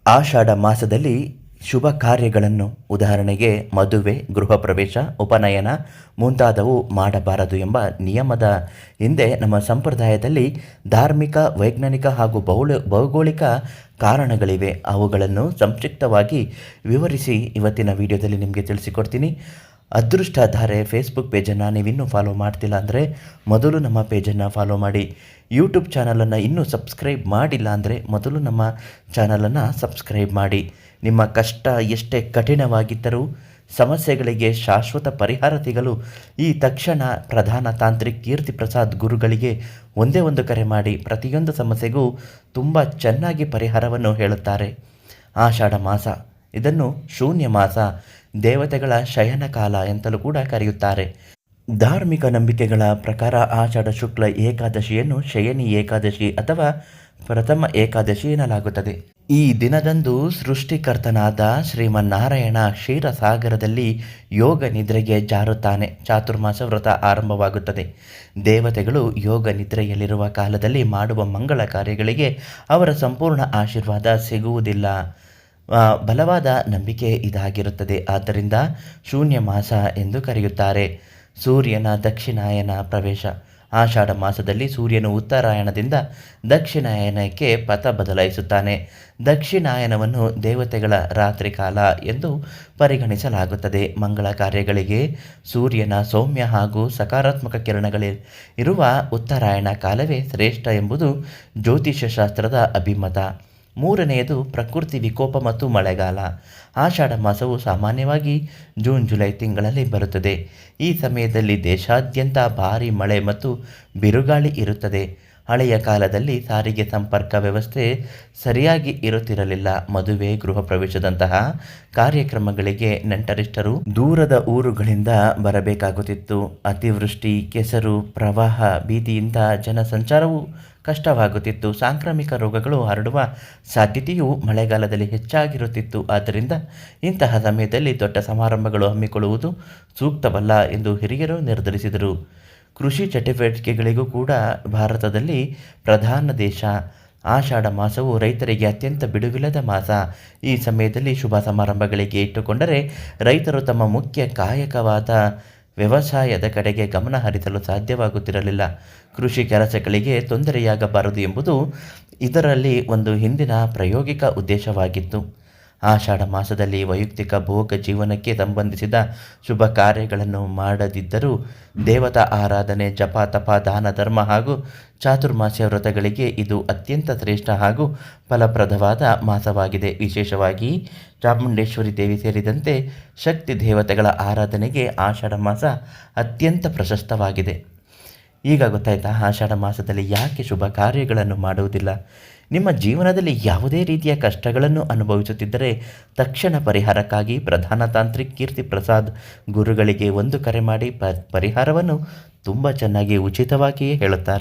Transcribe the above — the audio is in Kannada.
ಆಷಾಢ ಮಾಸದಲ್ಲಿ ಶುಭ ಕಾರ್ಯಗಳನ್ನು ಉದಾಹರಣೆಗೆ ಮದುವೆ, ಗೃಹ ಪ್ರವೇಶ, ಉಪನಯನ ಮುಂತಾದವು ಮಾಡಬಾರದು ಎಂಬ ನಿಯಮದ ಹಿಂದೆ ನಮ್ಮ ಸಂಪ್ರದಾಯದಲ್ಲಿ ಧಾರ್ಮಿಕ, ವೈಜ್ಞಾನಿಕ ಹಾಗೂ ಭೌಗೋಳಿಕ ಕಾರಣಗಳಿವೆ. ಅವುಗಳನ್ನು ಸಂಕ್ಷಿಪ್ತವಾಗಿ ವಿವರಿಸಿ ಇವತ್ತಿನ ವಿಡಿಯೋದಲ್ಲಿ ನಿಮಗೆ ತಿಳಿಸಿಕೊಡ್ತೀನಿ. ಅದೃಷ್ಟಧಾರೆ ಫೇಸ್ಬುಕ್ ಪೇಜನ್ನು ನೀವಿನ್ನೂ ಫಾಲೋ ಮಾಡ್ತಿಲ್ಲ ಅಂದರೆ ಮೊದಲು ನಮ್ಮ ಪೇಜನ್ನು ಫಾಲೋ ಮಾಡಿ. ಯೂಟ್ಯೂಬ್ ಚಾನಲನ್ನು ಇನ್ನೂ ಸಬ್ಸ್ಕ್ರೈಬ್ ಮಾಡಿಲ್ಲ ಅಂದರೆ ಮೊದಲು ನಮ್ಮ ಚಾನಲನ್ನು ಸಬ್ಸ್ಕ್ರೈಬ್ ಮಾಡಿ. ನಿಮ್ಮ ಕಷ್ಟ ಎಷ್ಟೇ ಕಠಿಣವಾಗಿದ್ದರೂ ಸಮಸ್ಯೆಗಳಿಗೆ ಶಾಶ್ವತ ಪರಿಹಾರ ಸಿಗಲು ಈ ತಕ್ಷಣ ಪ್ರಧಾನ ತಾಂತ್ರಿಕ್ ಕೀರ್ತಿ ಪ್ರಸಾದ್ ಗುರುಗಳಿಗೆ ಒಂದೇ ಒಂದು ಕರೆ ಮಾಡಿ. ಪ್ರತಿಯೊಂದು ಸಮಸ್ಯೆಗೂ ತುಂಬ ಚೆನ್ನಾಗಿ ಪರಿಹಾರವನ್ನು ಹೇಳುತ್ತಾರೆ. ಆಷಾಢ ಮಾಸ, ಇದನ್ನು ಶೂನ್ಯ ಮಾಸ, ದೇವತೆಗಳ ಶಯನ ಕಾಲ ಎಂತಲೂ ಕೂಡ ಕರೆಯುತ್ತಾರೆ. ಧಾರ್ಮಿಕ ನಂಬಿಕೆಗಳ ಪ್ರಕಾರ ಆಷಾಢ ಶುಕ್ಲ ಏಕಾದಶಿಯನ್ನು ಶಯನಿ ಏಕಾದಶಿ ಅಥವಾ ಪ್ರಥಮ ಏಕಾದಶಿ ಎನ್ನಲಾಗುತ್ತದೆ. ಈ ದಿನದಂದು ಸೃಷ್ಟಿಕರ್ತನಾದ ಶ್ರೀಮನ್ನಾರಾಯಣ ಕ್ಷೀರಸಾಗರದಲ್ಲಿ ಯೋಗ ನಿದ್ರೆಗೆ ಜಾರುತ್ತಾನೆ. ಚಾತುರ್ಮಾಸ ವ್ರತ ಆರಂಭವಾಗುತ್ತದೆ. ದೇವತೆಗಳು ಯೋಗ ನಿದ್ರೆಯಲ್ಲಿರುವ ಕಾಲದಲ್ಲಿ ಮಾಡುವ ಮಂಗಳ ಕಾರ್ಯಗಳಿಗೆ ಅವರ ಸಂಪೂರ್ಣ ಆಶೀರ್ವಾದ ಸಿಗುವುದಿಲ್ಲ. ಬಲವಾದ ನಂಬಿಕೆ ಇದಾಗಿರುತ್ತದೆ. ಆದ್ದರಿಂದ ಶೂನ್ಯ ಮಾಸ ಎಂದು ಕರೆಯುತ್ತಾರೆ. ಸೂರ್ಯನ ದಕ್ಷಿಣಾಯನ ಪ್ರವೇಶ. ಆಷಾಢ ಮಾಸದಲ್ಲಿ ಸೂರ್ಯನು ಉತ್ತರಾಯಣದಿಂದ ದಕ್ಷಿಣಾಯನಕ್ಕೆ ಪಥ ಬದಲಾಯಿಸುತ್ತಾನೆ. ದಕ್ಷಿಣಾಯನವನ್ನು ದೇವತೆಗಳ ರಾತ್ರಿ ಕಾಲ ಎಂದು ಪರಿಗಣಿಸಲಾಗುತ್ತದೆ. ಮಂಗಳ ಕಾರ್ಯಗಳಿಗೆ ಸೂರ್ಯನ ಸೌಮ್ಯ ಹಾಗೂ ಸಕಾರಾತ್ಮಕ ಕಿರಣಗಳಿರುವ ಉತ್ತರಾಯಣ ಕಾಲವೇ ಶ್ರೇಷ್ಠ ಎಂಬುದು ಜ್ಯೋತಿಷ್ಯ ಶಾಸ್ತ್ರದ ಅಭಿಮತ. ಮೂರನೆಯದು ಪ್ರಕೃತಿ ವಿಕೋಪ ಮತ್ತು ಮಳೆಗಾಲ. ಆಷಾಢ ಮಾಸವು ಸಾಮಾನ್ಯವಾಗಿ ಜೂನ್ ಜುಲೈ ತಿಂಗಳಲ್ಲಿ ಬರುತ್ತದೆ. ಈ ಸಮಯದಲ್ಲಿ ದೇಶಾದ್ಯಂತ ಭಾರೀ ಮಳೆ ಮತ್ತು ಬಿರುಗಾಳಿ ಇರುತ್ತದೆ. ಹಳೆಯ ಕಾಲದಲ್ಲಿ ಸಾರಿಗೆ ಸಂಪರ್ಕ ವ್ಯವಸ್ಥೆ ಸರಿಯಾಗಿ ಇರುತ್ತಿರಲಿಲ್ಲ. ಮದುವೆ, ಗೃಹ ಪ್ರವೇಶದಂತಹ ಕಾರ್ಯಕ್ರಮಗಳಿಗೆ ನೆಂಟರಿಷ್ಟರು ದೂರದ ಊರುಗಳಿಂದ ಬರಬೇಕಾಗುತ್ತಿತ್ತು. ಅತಿವೃಷ್ಟಿ, ಕೆಸರು, ಪ್ರವಾಹ ಭೀತಿಯಿಂದ ಜನಸಂಚಾರವು ಕಷ್ಟವಾಗುತ್ತಿತ್ತು. ಸಾಂಕ್ರಾಮಿಕ ರೋಗಗಳು ಹರಡುವ ಸಾಧ್ಯತೆಯು ಮಳೆಗಾಲದಲ್ಲಿ ಹೆಚ್ಚಾಗಿರುತ್ತಿತ್ತು. ಆದ್ದರಿಂದ ಇಂತಹ ಸಮಯದಲ್ಲಿ ದೊಡ್ಡ ಸಮಾರಂಭಗಳು ಹಮ್ಮಿಕೊಳ್ಳುವುದು ಸೂಕ್ತವಲ್ಲ ಎಂದು ಹಿರಿಯರು ನಿರ್ಧರಿಸಿದರು. ಕೃಷಿ ಚಟುವಟಿಕೆಗಳಿಗೂ ಕೂಡ ಭಾರತದಲ್ಲಿ ಪ್ರಧಾನ ದೇಶ. ಆಷಾಢ ಮಾಸವು ರೈತರಿಗೆ ಅತ್ಯಂತ ಬಿಡುವಿಲ್ಲದ ಮಾಸ. ಈ ಸಮಯದಲ್ಲಿ ಶುಭ ಸಮಾರಂಭಗಳಿಗೆ ಇಟ್ಟುಕೊಂಡರೆ ರೈತರು ತಮ್ಮ ಮುಖ್ಯ ಕಾಯಕವಾದ ವ್ಯವಸಾಯದ ಕಡೆಗೆ ಗಮನ ಹರಿಸಲು ಸಾಧ್ಯವಾಗುತ್ತಿರಲಿಲ್ಲ. ಕೃಷಿ ಕೆಲಸಗಳಿಗೆ ತೊಂದರೆಯಾಗಬಾರದು ಎಂಬುದು ಇದರಲ್ಲಿ ಒಂದು ಹಿಂದಿನ ಪ್ರಾಯೋಗಿಕ ಉದ್ದೇಶವಾಗಿತ್ತು. ಆಷಾಢ ಮಾಸದಲ್ಲಿ ವೈಯಕ್ತಿಕ ಭೋಗ ಜೀವನಕ್ಕೆ ಸಂಬಂಧಿಸಿದ ಶುಭ ಕಾರ್ಯಗಳನ್ನು ಮಾಡದಿದ್ದರೂ ದೇವತಾ ಆರಾಧನೆ, ಜಪ, ತಪ, ದಾನ, ಧರ್ಮ ಹಾಗೂ ಚಾತುರ್ಮಾಸ್ಯ ವ್ರತಗಳಿಗೆ ಇದು ಅತ್ಯಂತ ಶ್ರೇಷ್ಠ ಹಾಗೂ ಫಲಪ್ರದವಾದ ಮಾಸವಾಗಿದೆ. ವಿಶೇಷವಾಗಿ ಚಾಮುಂಡೇಶ್ವರಿ ದೇವಿ ಸೇರಿದಂತೆ ಶಕ್ತಿ ದೇವತೆಗಳ ಆರಾಧನೆಗೆ ಆಷಾಢ ಮಾಸ ಅತ್ಯಂತ ಪ್ರಶಸ್ತವಾಗಿದೆ. ಈಗ ಗೊತ್ತಾಯ್ತಾ ಆಷಾಢ ಮಾಸದಲ್ಲಿ ಯಾಕೆ ಶುಭ ಕಾರ್ಯಗಳನ್ನು ಮಾಡುವುದಿಲ್ಲ? ನಿಮ್ಮ ಜೀವನದಲ್ಲಿ ಯಾವುದೇ ರೀತಿಯ ಕಷ್ಟಗಳನ್ನು ಅನುಭವಿಸುತ್ತಿದ್ದರೆ ತಕ್ಷಣ ಪರಿಹಾರಕ್ಕಾಗಿ ಪ್ರಧಾನ ತಾಂತ್ರಿಕ್ ಕೀರ್ತಿ ಪ್ರಸಾದ್ ಗುರುಗಳಿಗೆ ಒಂದು ಕರೆ ಮಾಡಿ ಪರಿಹಾರವನ್ನು ತುಂಬ ಚೆನ್ನಾಗಿ ಉಚಿತವಾಗಿಯೇ ಹೇಳುತ್ತಾರೆ.